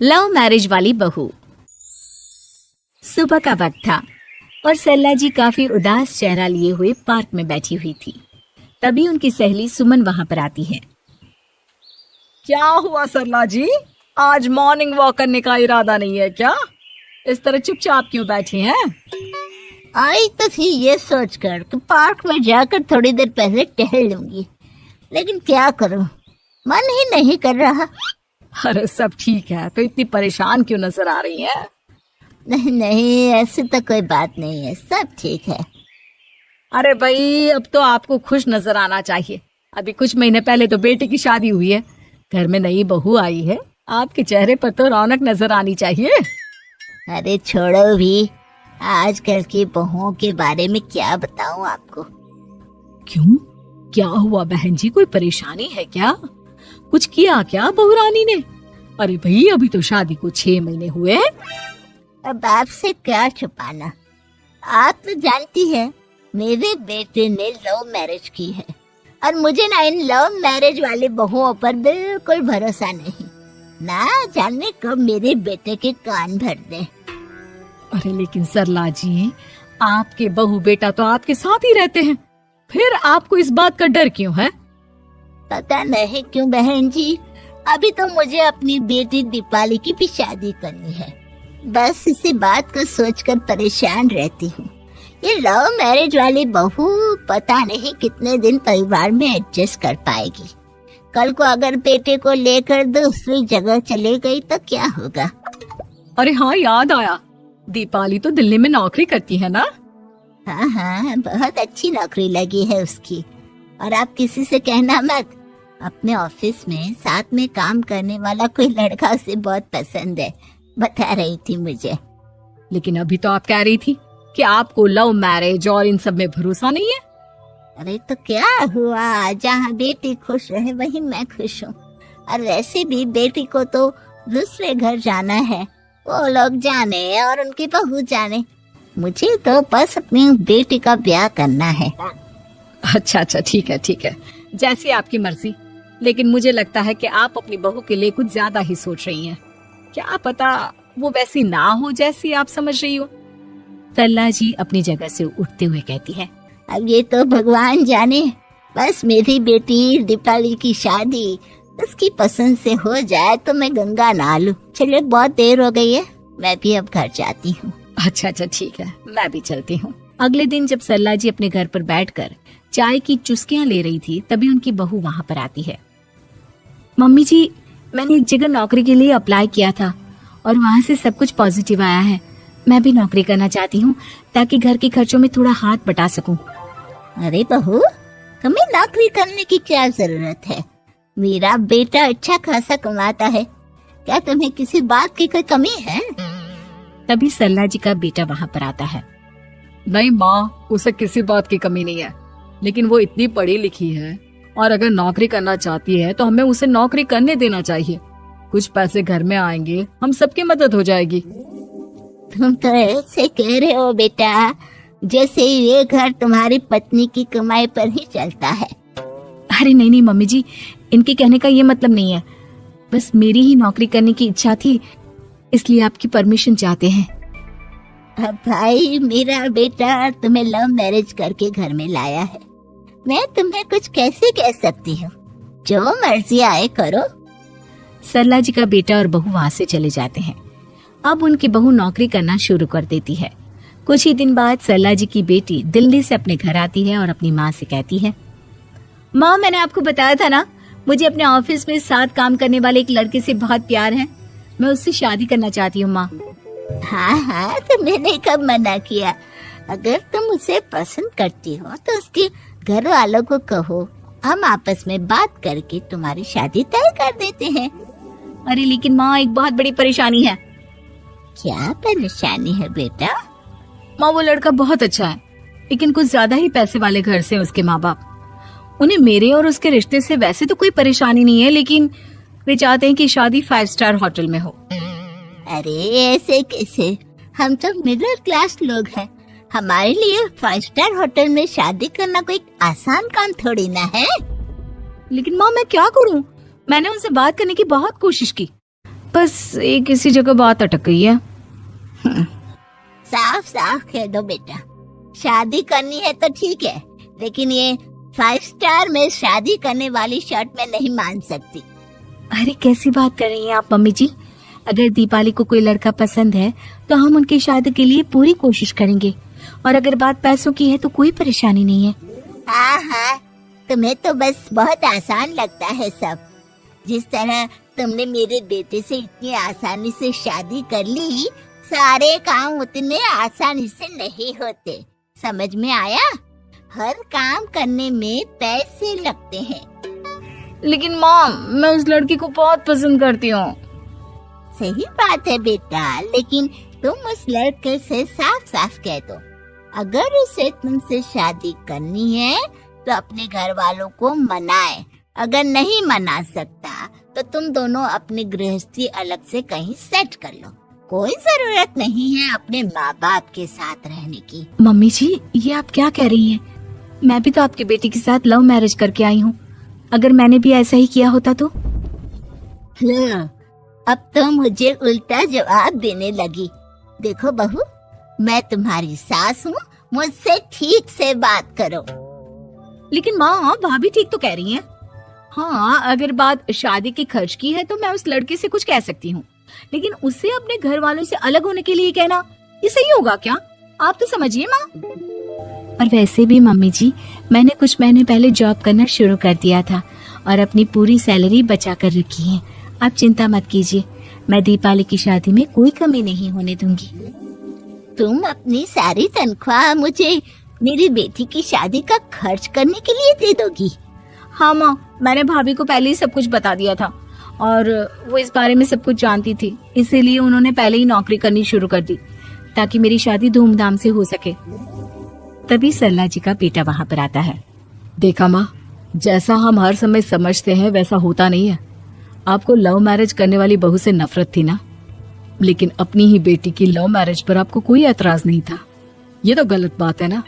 Love marriage वाली बहू। सुबह का वक्त था और सरला जी काफी उदास चेहरा लिए हुए पार्क में बैठी हुई थी। तभी उनकी सहेली सुमन वहां पर आती है। क्या हुआ सरला जी, आज मॉर्निंग वॉक करने का इरादा नहीं है क्या? इस तरह चुपचाप क्यों बैठी हैं? आई तो थी ये सोचकर कि पार्क में जाकर थोड़ी देर पहले टहल लूंगी, लेकिन क्या करूं, मन ही नहीं कर रहा। अरे सब ठीक है, तो इतनी परेशान क्यों नजर आ रही है? नहीं नहीं, ऐसी तो कोई बात नहीं है, सब ठीक है। अरे भाई, अब तो आपको खुश नजर आना चाहिए। अभी कुछ महीने पहले तो बेटे की शादी हुई है, घर में नई बहू आई है, आपके चेहरे पर तो रौनक नजर आनी चाहिए। अरे छोड़ो भी, आजकल की बहुओं के बारे में क्या बताऊं आपको। क्यों, क्या हुआ बहन जी, कोई परेशानी है क्या? कुछ किया क्या बहू रानी ने? अरे भाई, अभी तो शादी को 6 महीने हुए हैं। अब आपसे क्या छुपाना, आप तो जानती हैं मेरे बेटे ने लव मैरिज की है और मुझे ना इन लव मैरिज वाली बहुओं पर बिल्कुल भरोसा नहीं। ना जाने कब मेरे बेटे के कान भर दे। अरे लेकिन सरला जी, आपके बहू बेटा तो आपके साथ ही रहते हैं, फिर आपको इस बात का डर क्यों है? पता नहीं क्यों बहन जी, अभी तो मुझे अपनी बेटी दीपाली की भी शादी करनी है। बस इसी बात को सोचकर परेशान रहती हूँ। ये लव मैरिज वाली बहू पता नहीं कितने दिन परिवार में एडजस्ट कर पाएगी। कल को अगर बेटे को लेकर दूसरी जगह चले गई तो क्या होगा? अरे हाँ, याद आया, दीपाली तो दिल्ली में नौकरी करती है ना? हाँ, बहुत अच्छी नौकरी लगी है उसकी। और आप किसी से कहना मत, अपने ऑफिस में साथ में काम करने वाला कोई लड़का उसे बहुत पसंद है, बता रही थी मुझे। लेकिन अभी तो आप कह रही थी कि आपको लव मैरिज और इन सब में भरोसा नहीं है। अरे तो क्या हुआ, जहाँ बेटी खुश रहे वहीं मैं खुश हूँ। और वैसे भी बेटी को तो दूसरे घर जाना है, वो लोग जाने और उनकी बहू जाने, मुझे तो बस अपनी बेटी का ब्याह करना है। अच्छा, ठीक है, जैसी आपकी मर्जी। लेकिन मुझे लगता है कि आप अपनी बहू के लिए कुछ ज्यादा ही सोच रही हैं। क्या पता वो वैसी ना हो जैसी आप समझ रही हो। सरला जी अपनी जगह से उठते हुए कहती है, अब ये तो भगवान जाने, बस मेरी बेटी दीपाली की शादी उसकी पसंद से हो जाए तो मैं गंगा नहा लूं। चलिए बहुत देर हो गई है, मैं भी अब घर जाती हूँ। अच्छा, ठीक है, मैं भी चलती हूँ। अगले दिन जब सरला जी अपने घर पर बैठकर चाय की चुस्कियां ले रही थी, तभी उनकी बहू वहां पर आती है। मम्मी जी, मैंने एक जगह नौकरी के लिए अप्लाई किया था और वहाँ से सब कुछ पॉजिटिव आया है। मैं भी नौकरी करना चाहती हूँ ताकि घर के खर्चों में थोड़ा हाथ बटा सकूं। अरे बहू, तुम्हें नौकरी करने की क्या जरूरत है? मेरा बेटा अच्छा खासा कमाता है, क्या तुम्हें किसी बात की कोई कमी है? तभी सरला जी का बेटा वहाँ पर आता है। नहीं माँ, उसे किसी बात की कमी नहीं है, लेकिन वो इतनी पढ़ी लिखी है और अगर नौकरी करना चाहती है तो हमें उसे नौकरी करने देना चाहिए। कुछ पैसे घर में आएंगे, हम सबकी मदद हो जाएगी। तुम तो ऐसे कह रहे हो बेटा जैसे ये घर तुम्हारी पत्नी की कमाई पर ही चलता है। अरे नहीं मम्मी जी, इनके कहने का ये मतलब नहीं है, बस मेरी ही नौकरी करने की इच्छा थी, इसलिए आपकी परमिशन चाहते हैं। अब भाई, मेरा बेटा तुम्हें लव मैरिज करके घर में लाया है, मैं तुम्हें कुछ कैसे कह सकती हूँ? जो मर्जी आए करो। सरला जी का बेटा और बहू वहाँ से चले जाते हैं। अब उनकी बहू नौकरी करना शुरू कर देती है। कुछ ही दिन बाद सरला जी की बेटी दिल्ली से अपने घर आती है और अपनी माँ से कहती है, माँ, मैंने आपको बताया था ना, मुझे अपने ऑफिस में साथ काम करने वाले एक लड़के से बहुत प्यार है, मैं उससे शादी करना चाहती हूँ। माँ, हाँ, तो मैंने कब मना किया? अगर तुम उसे पसंद करती हो तो उसके घर वालों को कहो, हम आपस में बात करके तुम्हारी शादी तय कर देते हैं। अरे लेकिन माँ, एक बहुत बड़ी परेशानी है। क्या परेशानी है बेटा? माँ, वो लड़का बहुत अच्छा है, लेकिन कुछ ज्यादा ही पैसे वाले घर से उसके माँ बाप। उन्हें मेरे और उसके रिश्ते से वैसे तो कोई परेशानी नहीं है, लेकिन वे चाहते हैं कि शादी 5 स्टार होटल में हो। अरे ऐसे कैसे? हम तो मिडिल क्लास लोग हैं, हमारे लिए 5 स्टार होटल में शादी करना कोई आसान काम थोड़ी ना है। लेकिन माँ, मैं क्या करूँ? मैंने उनसे बात करने की बहुत कोशिश की, बस एक किसी जगह बात अटक गई है। साफ साफ कह दो बेटा, शादी करनी है तो ठीक है, लेकिन ये 5 स्टार में शादी करने वाली शर्त में नहीं मान सकती। अरे कैसी बात कर रही हैं आप मम्मी जी? अगर दीपाली को कोई लड़का पसंद है तो हम उनकी शादी के लिए पूरी कोशिश करेंगे, और अगर बात पैसों की है तो कोई परेशानी नहीं है। हाँ हाँ, तुम्हें तो बस बहुत आसान लगता है सब। जिस तरह तुमने मेरे बेटे से इतनी आसानी से शादी कर ली, सारे काम उतने आसानी से नहीं होते। समझ में आया? हर काम करने में पैसे लगते हैं। लेकिन माँ, मैं उस लड़की को बहुत पसंद करती हूँ। सही बात है बेटा, लेकिन तुम उस लड़के से साफ साफ कह दो, अगर उसे तुमसे शादी करनी है तो अपने घर वालों को मनाए। अगर नहीं मना सकता तो तुम दोनों अपनी गृहस्थी अलग से कहीं सेट कर लो। कोई जरूरत नहीं है अपने माँ बाप के साथ रहने की। मम्मी जी, ये आप क्या कह रही हैं? मैं भी तो आपकी बेटी के साथ लव मैरिज करके आई हूँ। अगर मैंने भी ऐसा ही किया होता तो? लो, अब तो मुझे उल्टा जवाब देने लगी। देखो बहू, मैं तुम्हारी सास हूँ, मुझसे ठीक से बात करो। लेकिन माँ, भाभी ठीक तो कह रही हैं। हाँ, अगर बात शादी के खर्च की है तो मैं उस लड़के से कुछ कह सकती हूँ, लेकिन उसे अपने घर वालों से अलग होने के लिए कहना, ये सही होगा क्या? आप तो समझिए माँ। और वैसे भी मम्मी जी, मैंने कुछ महीने पहले जॉब करना शुरू कर दिया था और अपनी पूरी सैलरी बचा कर रखी है। आप चिंता मत कीजिए, मैं दीपाली की शादी में कोई कमी नहीं होने दूंगी। तुम अपनी सारी तनख्वाह मुझे मेरी बेटी की शादी का खर्च करने के लिए दे दोगी? हाँ माँ, मैंने भाभी को पहले ही सब कुछ बता दिया था और वो इस बारे में सब कुछ जानती थी, इसीलिए उन्होंने पहले ही नौकरी करनी शुरू कर दी ताकि मेरी शादी धूमधाम से हो सके। तभी सरला जी का बेटा वहाँ पर आता है। देखा माँ, जैसा हम हर समय समझते हैं वैसा होता नहीं है। आपको लव मैरिज करने वाली बहू से नफरत थी ना, लेकिन अपनी ही बेटी की लव मैरिज पर आपको कोई एतराज नहीं था। ये तो गलत बात है ना।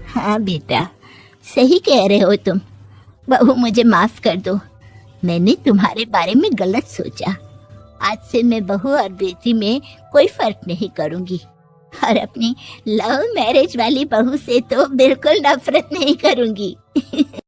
हाँ बेटा, सही कह रहे हो तुम। बहू, मुझे माफ कर दो, मैंने तुम्हारे बारे में गलत सोचा। आज से मैं बहू और बेटी में कोई फर्क नहीं करूंगी, और अपनी लव मैरिज वाली बहू से तो बिल्कुल नफरत नहीं करूंगी।